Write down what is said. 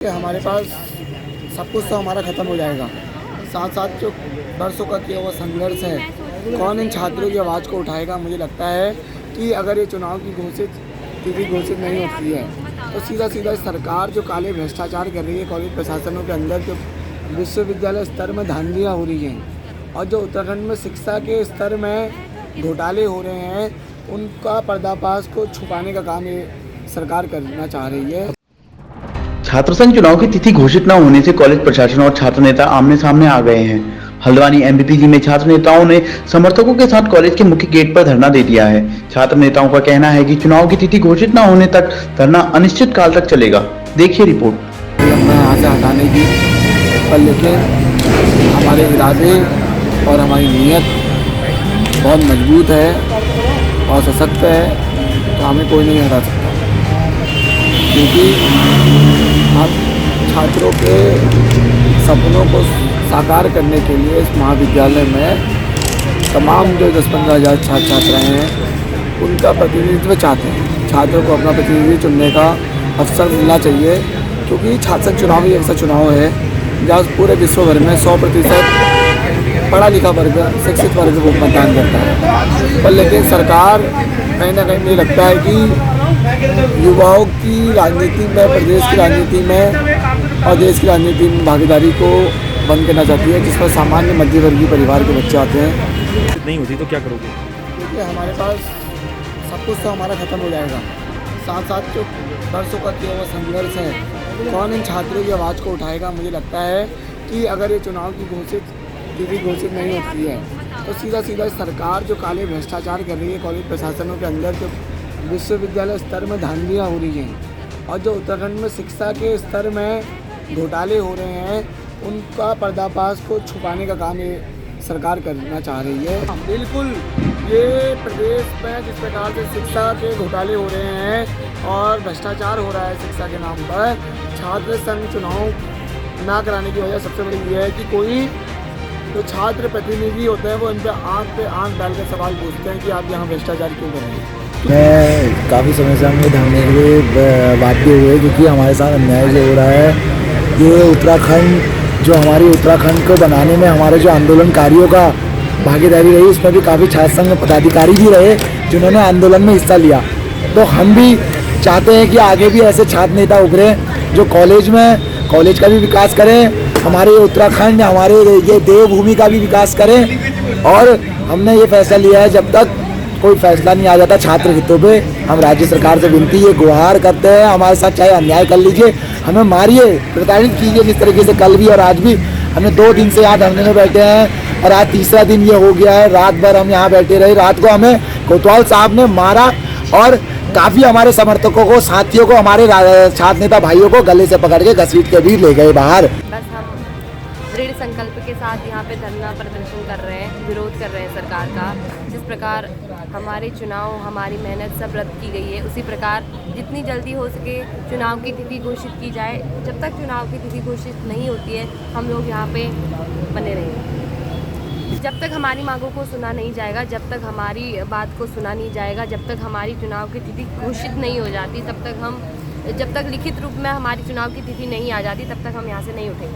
कि हमारे पास सब कुछ तो हमारा ख़त्म हो जाएगा, साथ साथ जो बरसों का किया हुआ संघर्ष है, कौन इन छात्रों की आवाज़ को उठाएगा। मुझे लगता है कि अगर ये चुनाव की तिथि घोषित नहीं होती है तो सीधा सीधा सरकार जो काले भ्रष्टाचार कर रही है, कॉलेज प्रशासनों के अंदर जो विश्वविद्यालय स्तर में धांधलियाँ हो रही हैं और जो उत्तराखंड में शिक्षा के स्तर में घोटाले हो रहे हैं, उनका पर्दाफाश को छुपाने का काम ये सरकार करना चाह रही है। छात्र संघ चुनाव की तिथि घोषित न होने से कॉलेज प्रशासन और छात्र नेता आमने सामने आ गए हैं। हल्द्वानी एमबीपीजी में छात्र नेताओं ने समर्थकों के साथ कॉलेज के मुख्य गेट पर धरना दे दिया है। छात्र नेताओं का कहना है कि चुनाव की तिथि घोषित न होने तक धरना अनिश्चित काल तक चलेगा। देखिए रिपोर्ट। यहाँ से हटाने की, पर लेकिन हमारे इरादे और हमारी नीयत बहुत मजबूत है और सशक्त है, तो हमें कोई नहीं हटा सकता, क्योंकि हम छात्रों के सपनों को साकार करने के लिए इस महाविद्यालय में तमाम जो 10-15 हज़ार छात्र छात्राएँ हैं उनका प्रतिनिधित्व चाहते हैं। छात्रों को अपना प्रतिनिधि चुनने का अवसर मिलना चाहिए, क्योंकि छात्र संघ चुनाव ही ऐसा चुनाव है जहाँ पूरे विश्व भर में 100% पढ़ा लिखा वर्ग, शिक्षित वर्ग को मतदान करता है। पर लेकिन सरकार कहीं ना कहीं मुझे लगता है कि युवाओं की राजनीति में, प्रदेश की राजनीति में और देश की राजनीति में भागीदारी को बंद करना चाहती है, जिसमें सामान्य मध्यवर्गीय परिवार के बच्चे आते हैं। नहीं होती तो क्या करोगे? क्योंकि हमारे पास सब कुछ तो हमारा ख़त्म हो जाएगा, साथ साथ जो बरसों का किया हुआ संघर्ष है, कौन इन छात्रों की आवाज़ को उठाएगा। मुझे लगता है कि अगर ये चुनाव की तिथि घोषित नहीं होती है तो सीधा सीधा सरकार जो काले भ्रष्टाचार कर रही है, कॉलेज प्रशासनों के अंदर जो विश्वविद्यालय स्तर में धांधलियाँ हो रही हैं और जो उत्तराखंड में शिक्षा के स्तर में घोटाले हो रहे हैं, उनका पर्दाफाश को छुपाने का काम ये सरकार करना चाह रही है। बिल्कुल, ये प्रदेश में जिस प्रकार से शिक्षा के घोटाले हो रहे हैं और भ्रष्टाचार हो रहा है शिक्षा के नाम पर, छात्र संघ चुनाव ना कराने की वजह सबसे बड़ी ये है कि कोई जो छात्र प्रतिनिधि होते हैं वो इन पे आँख डालकर सवाल पूछते हैं कि आप यहाँ भ्रष्टाचार क्यों कर रहे हैं। मैं काफ़ी समय से हम ये धरने के लिए बाध्य हुए, क्योंकि हमारे साथ अन्याय जो हो रहा है, ये उत्तराखंड जो हमारी उत्तराखंड को बनाने में हमारे जो आंदोलनकारियों का भागीदारी रही, उसमें भी काफ़ी छात्र संघ पदाधिकारी भी रहे जिन्होंने आंदोलन में हिस्सा लिया। तो हम भी चाहते हैं कि आगे भी ऐसे छात्र नेता उभरे जो कॉलेज का भी विकास करें, हमारे उत्तराखंड, हमारे ये देवभूमि का भी विकास करें। और हमने ये फैसला लिया है, जब तक कोई फैसला नहीं आ जाता छात्र हितों पे, हम राज्य सरकार से विनती ये गुहार करते हैं, हमारे साथ चाहे अन्याय कर लीजिए, हमें मारिए, प्रताड़ित कीजिए जिस तरीके से कल भी और आज भी। हमने 2 दिन से यहाँ धरने में बैठे हैं और आज तीसरा दिन ये हो गया है। रात भर हम यहाँ बैठे रहे, रात को हमें कोतवाल साहब ने मारा और काफ़ी हमारे समर्थकों को, साथियों को, हमारे छात्र नेता भाइयों को गले से पकड़ के घसीट के भी ले गए बाहर। बस हम दृढ़ संकल्प के साथ यहाँ पे धरना प्रदर्शन कर रहे हैं, विरोध कर रहे हैं सरकार का। जिस प्रकार हमारे चुनाव, हमारी मेहनत सब रद्द की गई है, उसी प्रकार जितनी जल्दी हो सके चुनाव की तिथि घोषित की जाए। जब तक चुनाव की तिथि घोषित नहीं होती है, हम लोग यहाँ पे बने रहेंगे। जब तक हमारी मांगों को सुना नहीं जाएगा, जब तक हमारी बात को सुना नहीं जाएगा, जब तक हमारी चुनाव की तिथि घोषित नहीं हो जाती, जब तक लिखित रूप में हमारी चुनाव की तिथि नहीं आ जाती, तब तक हम यहाँ से नहीं उठेंगे।